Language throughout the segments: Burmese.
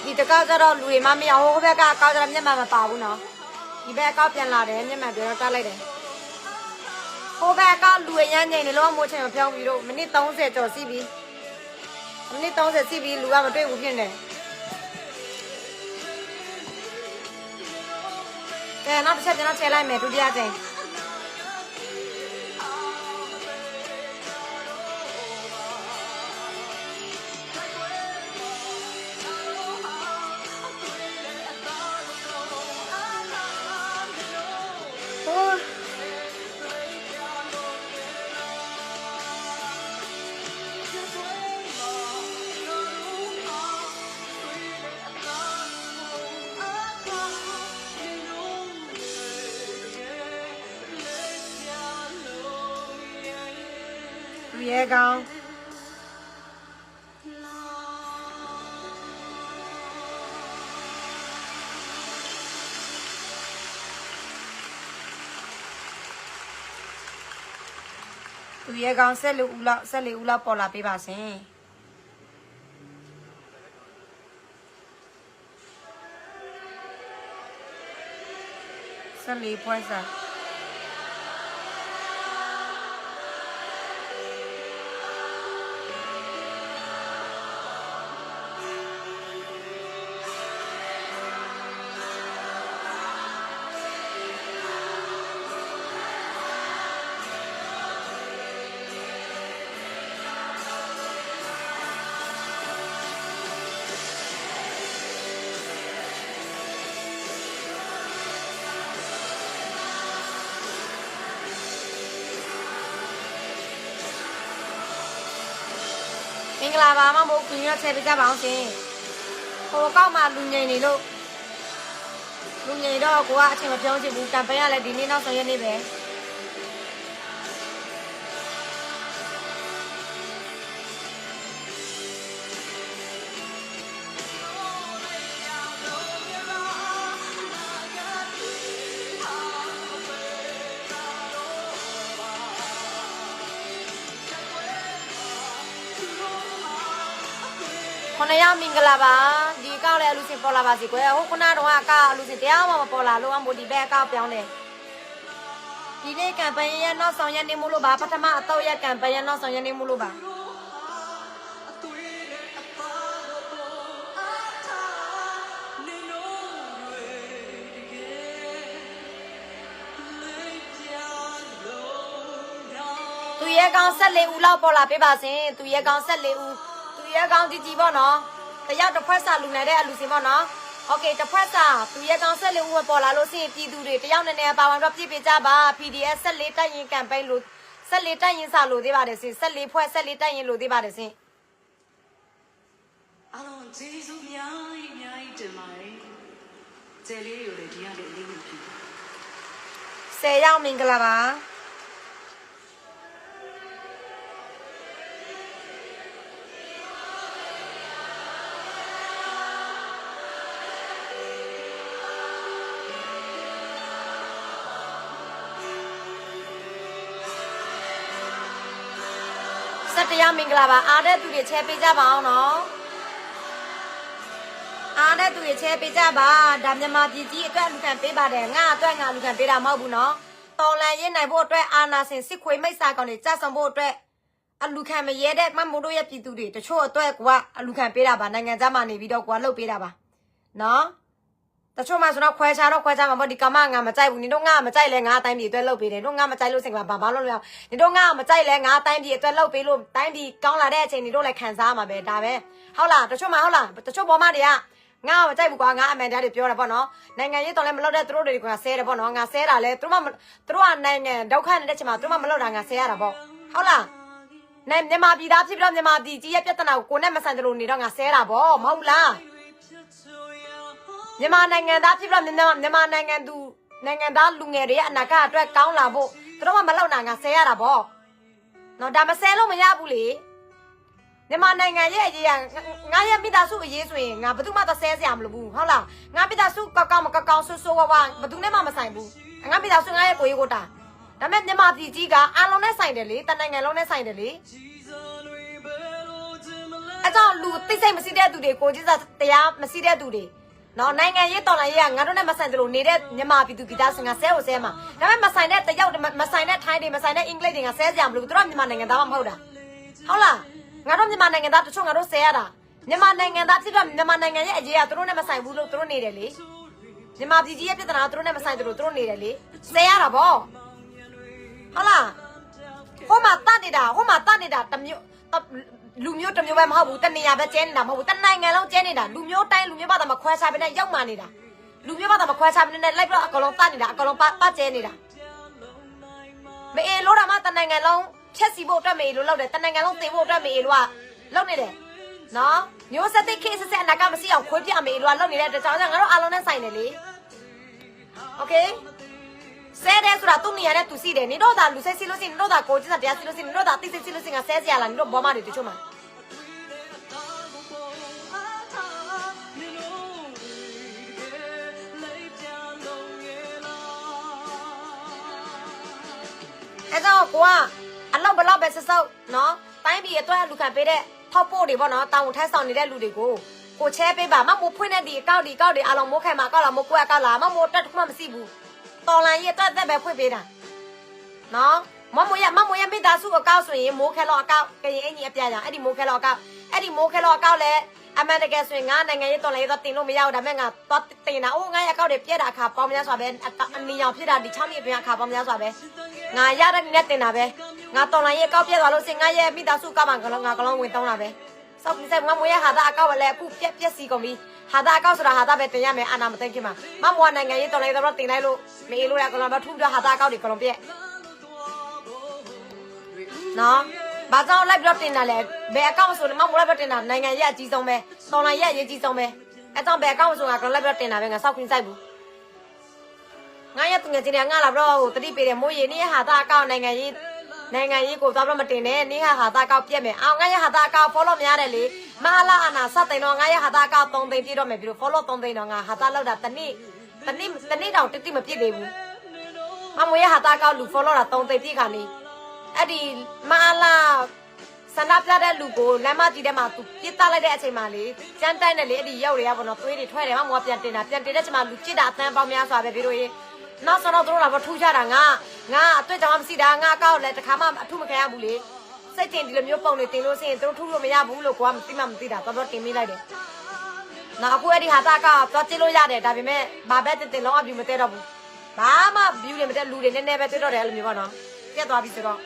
ဒီတကောက်ကြတော့လူတွေမမရဟိုဘက်ကကောက်ကြတော့မျက်မှန်မပါဘူးနော်ဒီဘက်ကောက်ပြန်လာတယ်မျက်မှန်ပြန်တော့တက်လိုက်တယ်ဟိုဘက်ကလူရရမ်းနေလို့မိုးချင်မပြောင်းပြီးတော့မိနစ်30ကျော်စီးပြီးမိနစ်30စီးပြီးလူကမတွေ့ဘူးဖြစ်နေကဲနောက်တစ်ချက်ကျွန်တော်ချဲလိုက်မယ်ဒုတိယကြိမ်ရဲကောင်းသူရဲကောင်း14ဦးလောက်ပေါ်လာပေးပါရှင်14ပွဲစားမင်္ဂလာပါမမို့ခင်ရချဲပေးကြပါအောင်ရှင်ဟိုကောက်မှလူငယ်နေလို့လူငယ်တော့ကိုကအချိန်မပြောင်းချင်ဘူးကမ်ပိန်းကလည်းဒီနေ့နောက်ဆုံးရက်နေ့ပဲခொနရမင်္ဂလာပါဒီကောက်လည်းအလူစင်ပေါ်လာပါစီကွယ်ဟိုခုနတော့အကအလူစင်တရားမှမပေါ်လာလို့အမို့ဒီဘက်အကောက်ပြောင်းတယ်ဒီနေ့ကမ်ပိန်းရဲ့နောက်ဆောင်ရက်နေမှုလို့ပါပထမအတော့ရက်ကမ်ပိန်းရဲ့နောက်ဆောင်ရက်နေမှုလို့ပါသူရဲကောင်း14ဦးလောက်ပေါ်လာပေးပါစဉ်သူရဲကောင်း14ဦးရဲကောင်းကြီးပေါ့နော်တယောက်တစ်ဖက်စာလူနေတဲ့အလူစင်ပေါ့နော်โอเคတစ်ဖက်စာသူရဲကောင်း14ဦးပေါ်လာလို့ရှိရင်ပြည်သူတွေတယောက်နဲ့ပါဝင်တော့ပြည့်ပြကြပါ PDF 14တက်ရင်ကမ်ပိန်းလို့14တက်ရင်စာလို့သေးပါတယ်ရှင်14ဖွဲ့14တက်ရင်လို့သေးပါတယ်ရှင်အားလုံးကျေးဇူးများတင်ပါတယ်ကျဲလေးတွေဒီကနေ့လေးနေပြီ10ရောက်မင်္ဂလာပါတရားမင်္ဂလာပါအားတဲ့သူတွေချဲပေးကြပါအောင်နော်အားတဲ့သူတွေချဲပေးကြပါဒါမြန်မာပြည်ကြီးအတွက်လူခံပေးပါတယ်ငါအတွက်ငါလူခံပေးတာမဟုတ်ဘူးနော်တော်လန်ရေးနိုင်ဖို့အတွက်အာနာစင်စစ်ခွေမိတ်စာကောင်တွေကြဆောင်ဖို့အတွက်အလူခံမရဲတဲ့မမိုးတို့ရဲ့ပြည်သူတွေတချို့အတွက်ကအလူခံပေးတာပါနိုင်ငံသားမှနေပြီးတော့ကိုကလှုပ်ပေးတာပါနော်တချို့မှဆိုတော့ခွဲခြားမှာပေါ့ဒီကမငါမကြိုက်ဘူးနင်တို့ငါမကြိုက်လဲငါအတိုင်းပြည်အတွက်လှုပ်ပေးတယ်တို့ငါမကြိုက်လို့စင်ကဘာလို့လဲနင်တို့ငါမကြိုက်လဲငါအတိုင်းပြည်အတွက်လှုပ်ပေးလို့တိုင်းပြည်ကောင်းလာတဲ့အချိန်နင်တို့လည်းခံစားမှာပဲဒါပဲဟုတ်လားတချို့မှဟုတ်လားတချို့ပေါ်မတွေကငါမကြိုက်ဘူးကွာငါအမှန်တရားတွေပြောတာပေါ့နော်နိုင်ငံရေးတော့လည်းမလုပ်တဲ့သူတို့တွေကဆဲတယ်ပေါ့နော်ငါဆဲတာလဲသူတို့ကနိုင်ငံဒုက္ခနေတဲ့ချိန်မှာသူတို့မလုပ်တာငါဆဲရတာပေါ့ဟုတ်လားမြန်မာပြည်သားဖြစ်ပြီးတော့မြန်မာပြည်ကြီးရဲ့ပြဿနာကိုနဲ့မဆိုင်တယ်လို့နေတော့ငါဆဲတာပေါ့မဟုတ်လားမြန်မာနိုင်ငံသားဖြစ်ပြီးတော့မြန်မာနိုင်ငံသားလူငယ်တွေရဲ့အနာဂတ်အတွက်ကောင်းလာဖို့သူတို့ကမလုပ်နိုင်ငါဆဲရတာပေါ့နော်ဒါမဆဲလို့မရဘူးလေမြန်မာနိုင်ငံရဲ့အရေးကငါရဲ့မိသားစုအရေးဆိုရင်ငါဘယ်သူမှသဆဲစရာမလိုဘူးဟုတ်လားငါမိသားစုကောက်မကောက်ဆိုးဆိုးဝါးဝါဘယ်သူနဲ့မှမဆိုင်ဘူးငါမိသားစုငါရဲ့ကိုကြီးကိုတာဒါပေမဲ့မြန်မာပြည်ကြီးကအားလုံးနဲ့ဆိုင်တယ်လေတနိုင်ငံလုံးနဲ့ဆိုင်တယ်လေအ ကြောင့်လူသိစိတ်မရှိတဲ့သူတွေကိုကြီးစားတရားမရှိတဲ့သူတွေနော်နိုင်ငံရေးတော်လှန်ရေးကငါတို့နဲ့မဆိုင်သလိုနေတဲ့မြန်မာပြည်သူပြည်သားစင်ကဆဲကိုဆဲမှာဒါပေမဲ့မဆိုင်တဲ့တယောက်မဆိုင်တဲ့ထိုင်းတွေမဆိုင်တဲ့အင်္ဂလိပ်တွေကဆဲကြမလို့သူတို့မြန်မာနိုင်ငံသားမှမဟုတ်တာဟုတ်လားငါတို့မြန်မာနိုင်ငံသားတချို့ငါတို့ဆဲရတာမြန်မာနိုင်ငံသားဖြစ်တော့မြန်မာနိုင်ငံရဲ့အရေးကသူတို့နဲ့မဆိုင်ဘူးလို့သူတို့နေတယ်လေမြန်မာပြည်ကြီးရဲ့ပြည်ထနာသူတို့နဲ့မဆိုင်သလိုသူတို့နေတယ်လေဆဲရတာဗောဟုတ်လားဟိုမှာတတ်နေတာတမျိုးလူမျိုးတစ်မျိုးပဲမဟုတ်ဘူးတနေရာပဲကျဲနေတာမဟုတ်ဘူးတနိုင်ငံလုံးကျဲနေတာလူမျိုးတိုင်းလူမျိုးဘာသာမခွဲခြားဘဲနဲ့ရောက်မှနေတာလူမျိုးဘာသာမခွဲခြားဘဲနဲ့လိုက်ပြီးတော့အကောင်လုံးတတ်နေတာအကောင်လုံးပတ်ကျဲနေတာမအေးလို့တော့မှတနိုင်ငံလုံးဖြက်စီဖို့အတွက်မေးလို့လောက်တယ်တနိုင်ငံလုံးတင်ဖို့အတွက်မေးလို့ကလောက်နေတယ်နော်မျိုးဆက်တဲ့ခေတ်ဆက်အနာကမရှိအောင်ခွေးပြမေးလို့ကလောက်နေတဲ့အတွက်ကြောင့်ငါတို့အားလုံးနဲ့ဆိုင်တယ်လေโอเคဆဲတယ်ဆိုတာသူ့နေရာနဲ့သူစီတယ်နေတော့ဒါလူဆဲစီလို့စီနေတော့ဒါကိုကျစတရားစီလို့စီနေတော့ဒါတိစိစီလို့စီငါဆဲစရာလားနေတော့ဘောမတွေတချို့မှာအဲ့တော့ကိုကအလောက်ဘလောက်ပဲဆက်ဆုပ်နော်တိုင်းပြည်အတွက်လူခံပေးတဲ့ထောက်ပို့တွေပေါ့နော်တောင်းထမ်းဆောင်နေတဲ့လူတွေကိုကိုချဲပေးပါမမိုးဖွင့်တဲ့ဒီအကောက်တွေအားလုံးမိုးခိုင်မှာကောက်လာမိုးကွက်ကောက်လာမမိုးတက်မှမရှိဘူးတော်လန်ရဲ့တက်ပဲဖွင့်ပေးတာနော်မမိုးရမိသားစုအကောက်ဆိုရင်မိုးခဲလောအကောက်ကရင်အင်ကြီးအပြာကြောင့်အဲ့ဒီမိုးခဲလောအကောက်လည်းအမှန်တကယ်ဆိုရင်ငါနိုင်ငံရေးတော်လန်ရေးတော့တင်လို့မရဘူးဒါပေမဲ့ငါတော့တင်တာအိုးငါရဲ့အကောက်တွေပြက်တာအခါပေါင်းများစွာပဲအနီရောင်ဖြစ်တာဒီ6နှစ်အတွင်းအခါပေါင်းများစွာပဲငါရတဲ့နဲ့တင်တာပဲငါတော်လန်ရေးအကောက်ပြက်သွားလို့စင်ငါရဲ့မိသားစုကမှငါကလုံးဝင်တောင်းတာပဲစောက်ပြီးစက်ငါမိုးရဟာတာအကောက်လည်းအခုပြက်စီကုန်ပြီဟာတာအကောက်ဆိုတာဟာတာပဲတင်ရမယ်အာနာမသိခင်မှာမမွားနိုင်ငံရေးတော်လန်ရေးတော့တင်လိုက်လို့မေးလို့ရကလုံးတော့ထူပြဟာတာအကောက်တွေကလုံးပြက်နော်ဘာကြောင့်လိုက်ပြီးတော့တင်တာလဲဘယ်အကောင့်ဆိုလည်းမမိုးလိုက်ပြီးတင်တာနိုင်ငံရေးအကြီးဆုံးပဲတော်လိုင်းရေးအကြီးဆုံးပဲအဲကြောင့်ဘယ်အကောင့်ဆိုငါကလိုက်ပြီးတော့တင်တာပဲငါစောက်ခွင်းစိုက်ဘူးငါရဲ့သူငယ်ချင်းတွေကငါလာပြီးတော့တတိပေးတယ်မိုးရည်နေဟာတာအကောင့်နိုင်ငံရေးကိုသွားပြီးတော့မတင်နဲ့နေဟာတာအကောင့်ပြက်မယ်အောင်ငါရဲ့ဟာတာအကောင့် follow များတယ်လေမဟာလာအနာစတင်တော့ငါရဲ့ဟာတာအကောင့်3သိန်းပြည့်တော့မယ်ပြီးတော့ follow 3သိန်းတော့ငါဟာတာလောက်တာတနေ့တောင်တိမပြည့်သေးဘူးမမိုးရဲ့ဟာတာအကောင့်လူ follow တာ3သိန်းပြည့်ခါနေအဲ့ဒီမဟာလာစန္ဒပြတဲ့လူကိုလမ်းမကြီးထဲမှာသူပြစ်တက်လိုက်တဲ့အချိန်မှာလေကျန်းတိုင်းနဲ့လေအဲ့ဒီရောက်တွေကပေါ့နော်သွေးတွေထွက်တယ်မမောပြန်တင်တဲ့ချိန်မှာလူကြစ်တာအတန်းပေါင်းများစွာပဲပြီးတော့ရေနောက်ဆုံးတော့တို့လာတော့ထူးခြားတာငါအတွေ့အကြုံမရှိတာငါကောက်လဲတခါမှအထုမခံရဘူးလေစိတ်တင်ဒီလိုမျိုးပုံတွေတင်လို့ရှိရင်တို့ထူးလို့မရဘူးလို့ကိုကမသိတာတော့တင်မိလိုက်တယ်နောက်အခုအဲ့ဒီဟာတာကတော့ကြည့်လို့ရတယ်ဒါပေမဲ့ဘာပဲတင်လုံးအပြူမတဲတော့ဘူးဘာမှ view တွေမတဲလူတွေနည်းနည်းပဲတွေ့တော့တယ်အဲ့လိုမျိုးပေါ့နော်ပြတ်သွားပြီဆိုတော့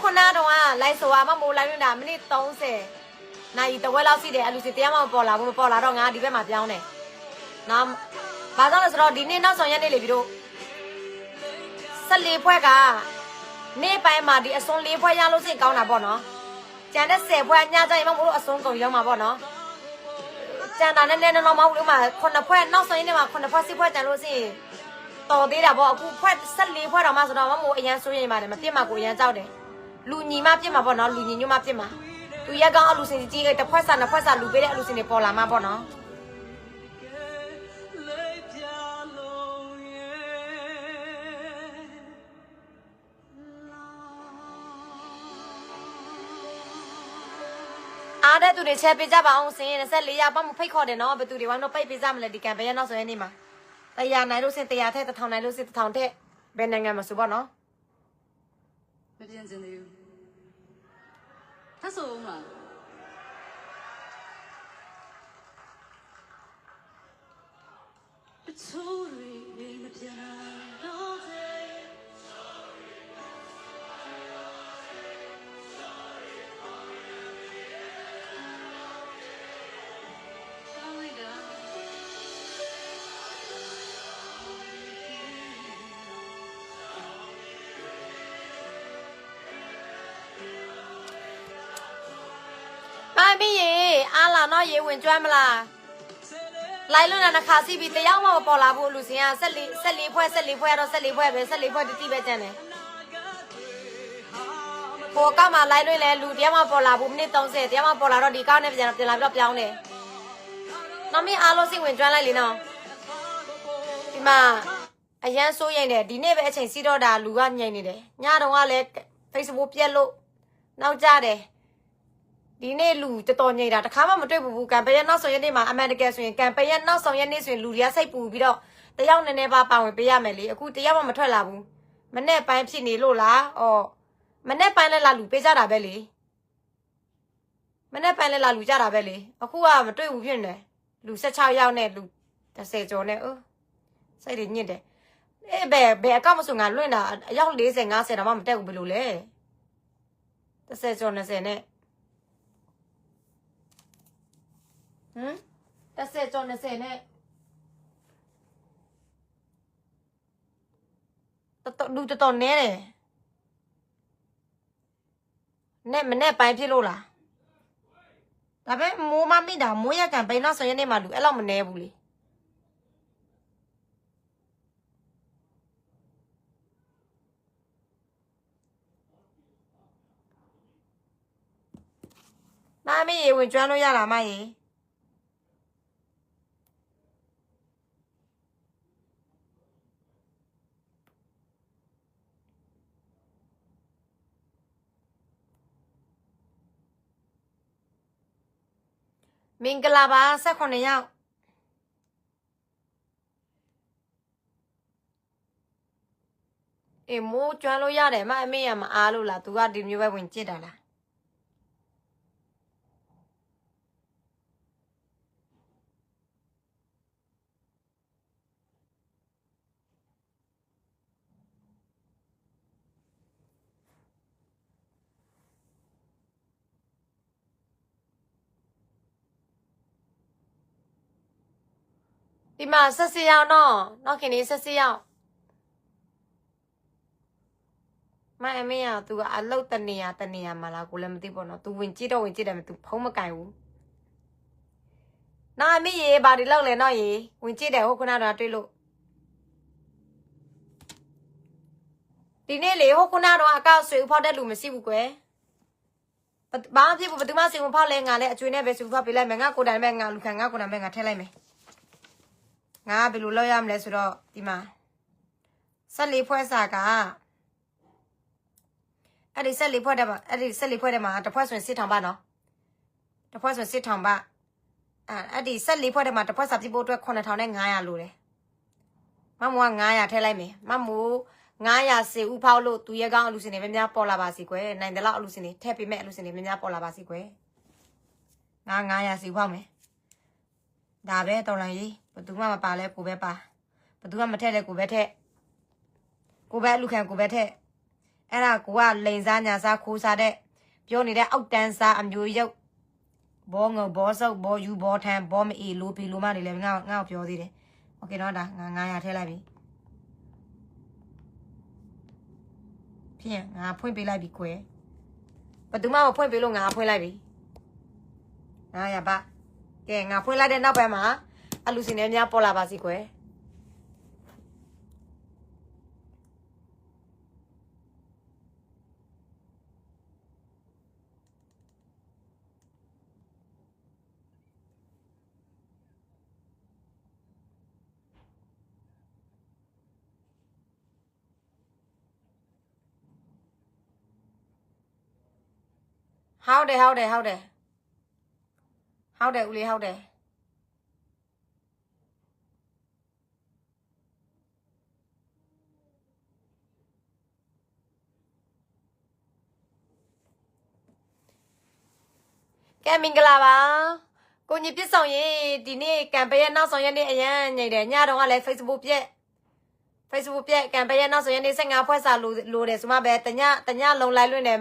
ခုနတော့လိုက်ဆိုမမိုးလိုက်နေတာမိနစ်30နာရီတဝက်လောက်ရှိတယ်အလူစီတရားမပေါ်လာဘူးမပေါ်လာတော့ငါဒီဘက်မှာပြောင်းတယ်နော်ဘာကြောင့်လဲဆိုတော့ဒီနေ့နောက်ဆောင်ရက်နေ့လေပြီးတော့14ဖွဲ့ကနေ့ပိုင်းမှာဒီအစွန်း4ဖွဲ့ရလို့စိတ်ကောင်းတာပေါ့နော်ကျန်တဲ့10ဖွဲ့ညကြရင်မမိုးလို့အစွန်းကုန်ရောက်မှာပေါ့နော်ကျန်တာနဲ့တော့မဟုတ်လို့မှ9ဖွဲ့နောက်ဆောင်ရက်နေ့မှာ9ဖွဲ့10ဖွဲ့ကျန်လို့စိတ်တော်သေးတာပေါ့အခုဖွဲ့14ဖွဲ့တော့မှဆိုတော့မမိုးအရန်ဆိုးရင်ပါတယ်မပြစ်မှာကိုအရန်ကြောက်တယ်လူညီမပြစ်မှာပေါ့နော်လူညီညွတ်မပြစ်မှာသူရက်ကောင်းအလူစင်ကြီးတစ်ဖွဲ့စာနှစ်ဖွဲ့စာလူပေးတဲ့အလူစင်တွေပေါ်လာမှာပေါ့နော်အားတဲ့သူတွေချက်ပေးကြပါအောင်စင်24ရက်ပတ်မဖိတ်ခေါ်တယ်နော်ဘယ်သူတွေဝိုင်းတော့ပိတ်ပေးကြမလဲဒီကံပဲရနောက်ဆိုရင်နေမှာ100နိုင်လို့စင်100ထက်1000နိုင်လို့စင်1000ထက်ဘယ်နိုင်ငံမှာဆိုပေါ့နော်မပြင်းစင်သေးဘူးထပ်ဆိုဦးမလားအချိုးတွေမပြတ်တော့မင်းရေအားလာတော့ရေဝင်ကျွမ်းမလားလိုက်လွန်းတဲ့ခါစီးပြီးတယောက်မှမပေါ်လာဘူးလူစင်က14ဖွဲ့တော့14ဖွဲ့ပဲ14ဖွဲ့တိပဲကျန်တယ်ကိုကမှလိုက်လွန်းလဲလူတယောက်မှပေါ်လာဘူးမိနစ်30တယောက်မှပေါ်လာတော့ဒီကောက်နဲ့ပြန်လာပြီးတော့ပြောင်းတယ်နောက်မင်းအားလုံးစိတ်ဝင်ကျွမ်းလိုက်လေနော်ဒီမှာ အရန်ဆိုးရင်တယ်ဒီနေ့ပဲအချိန်စီတော့တာလူကညင်နေတယ်ညတော့ကလည်း Facebook ပြက်လို့နောက်ကြတယ်ဒီနေ့လူတော်တော်ညင်တာတခါမှမတွေ့ဘူးကံပရဲ့နောက်ဆုံးရက်နေ့မှာအမှန်တကယ်ဆိုရင်ကံပရဲ့နောက်ဆုံးရက်နေ့ဆိုရင်လူတွေကစိတ်ပူပြီးတော့တယောက်နည်းနည်းပါဝင်ပေးရမယ်လေအခုတယောက်မှမထွက်လာဘူးမနေ့ပိုင်းဖြစ်နေလို့လားအော်မနေ့ပိုင်းလည်းလာလူပေးကြတာပဲလေမနေ့ပိုင်းလည်းလာလူကြတာပဲလေအခုကမတွေ့ဘူးဖြစ်နေလူ16ယောက်နဲ့လူ30ကျော်နဲ့စိတ်တွေညစ်တယ်ဘယ်အကောင့်မဆိုငါလွင့်တာအယောက်40 50တော့မှမတက်ဘူးဘယ်လိုလဲ30ကျော်20နဲ့30ကျော်20နဲ့လူတော်တော်နဲတယ်နဲ့မနဲ့ပိုင်းဖြစ်လို့လားဒါပဲမိုးမမိတာမိုးရကန်ပိန်းတော့ဆိုရင်နေမှလူအဲ့လောက်မနဲဘူးလေမမီးရေဝင်ကျွမ်းလို့ရလားမရေမင်္ဂလာပါ18ယောက်မိုးကျွမ်းလို့ရတယ်မအမေရမအားလို့လားသူကဒီမျိုးပဲဝင်ကြည့်တာလားဒီမှာ14ယောက်နော်ခင်လေး14ယောက်မအမေရသူကအလုတ်တနေရမှာလားကိုလည်းမသိပေါ့နော်သူဝင်ကြည့်တယ်မသူဖုံးမကင်ဘူးနော်အမေရေဘာဒီလောက်လဲနော်ရေဝင်ကြည့်တယ်ဟုတ်ခုနကတော့တွေ့လို့ဒီနေ့လေဟုတ်ခုနကတော့အကောက်ဆွေဦးဖောက်တဲ့လူမရှိဘူးကွယ်ဘာမှဖြစ်ဘူးဘယ်သူမှဆွေဦးဖောက်လဲငါလည်းအကျွေးနဲ့ပဲဆွေဦးဖောက်ပေးလိုက်မယ်ငါကိုတိုင်ပဲငါလူခံငါကိုတိုင်ပဲငါထည့်လိုက်မယ်ငါဘယ်လိုလုပ်ရမလဲဆိုတော့ဒီမှာ14ဖွဲ့စာကအဲ့ဒီ14ဖွဲ့တဲ့မှာအဲ့ဒီ14ဖွဲ့တဲ့မှာတစ်ဖွဲ့ဆိုရင်စစ်ထောင်ပါနော်တစ်ဖွဲ့ဆိုရင်စစ်ထောင်ပါအဲ့ဒီ14ဖွဲ့တဲ့မှာတစ်ဖွဲ့စာပြဖို့အတွက်9500လိုတယ်မမိုးက900ထည့်လိုက်မယ်မမိုး900စေဦးဖောက်လို့သူရဲကောင်းအလူစင်တွေများပေါ်လာပါစီကွယ်နိုင်တယ်လို့အလူစင်တွေထည့်ပေးမဲ့အလူစင်တွေများပေါ်လာပါစီကွယ်ငါ900စေဦးဖောက်မယ်ဒါပဲတော်လန်ကြီးဘသူမှမပါလဲကိုပဲပါဘသူမှမထက်လဲကိုပဲထက်ကိုပဲလူခံကိုပဲထက်အဲ့ဒါကိုကလိန်စားညာစားခိုးစားတဲ့ပြောနေတဲ့အောက်တန်းစားအမျိုးရုပ်ဘောငုံဘောဆုပ်ဘောယူဘောထန်ဘောမအီလိုဖီလိုမနေလဲငါ့ကိုပြောသေးတယ်โอเคနော်ဒါငါ900ထည့်လိုက်ပြီဖြစ်ငါဖွင့်ပေးလိုက်ပြီကွယ်ဘသူမှမဖွင့်ပေးလို့ငါဖွင့်လိုက်ပြီ900ပါကဲငါဖွင့်လိုက်တဲ့နောက်ပိုင်းမှာအလူစင်တွေများပေါ်လာပါစီကွယ်ဟုတ်တယ်ဦးလေးဟုတ်တယ်ကဲမင်္ဂလာပါကိုကြီးပြစ်ဆောင်ရင်ဒီနေ့ကံပေးရနောက်ဆောင်ရက်နေ့အရန်ညိတယ်ညတော့ကလည်း Facebook ပြက်ကံပေးရနောက်ဆောင်ရက်နေ့15ဖွဲ့စာလိုတယ်ဆိုမှပဲတညလုံးလိုက်လွင့်တယ်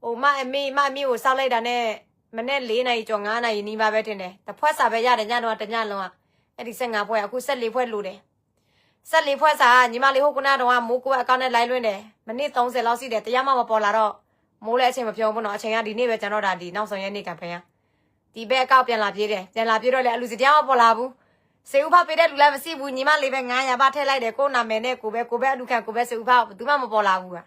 ဟိုမအမေကိုစောက်လိုက်တာနဲ့မနေ့4 နာရီကျော်5 နာရီနီးပါပဲတင်တယ်တဖွဲ့စာပဲရတယ်ညတော့တညလုံးကအဲ့ဒီ15ဖွဲ့အခု14ဖွဲ့လိုတယ်14ဖွဲ့စာညီမလေးဟိုကနာတော့မိုးကိုအကောင့်နဲ့လိုက်လွင့်တယ်မိနစ်30လောက်ရှိတယ်တရားမှမပေါ်လာတော့မိုးလည်းအချိန်မပြောဘူးနော်အချိန်ကဒီနေ့ပဲကျွန်တော်ဒါဒီနောက်ဆောင်ရက်နေ့ကဖန်ရဒီဘက်အကောက်ပြန်လာပြေးတယ်ပြန်လာပြေးတော့လေအလူစီတရားမပေါ်လာဘူးစေဦးဖောက်ပေးတဲ့လူလည်းမရှိဘူးညီမလေးပဲ900ပါထည့်လိုက်တယ်ကိုနာမည်နဲ့ကိုပဲအလူခံကိုပဲစေဦးဖောက်ဘူးမှမပေါ်လာဘူးက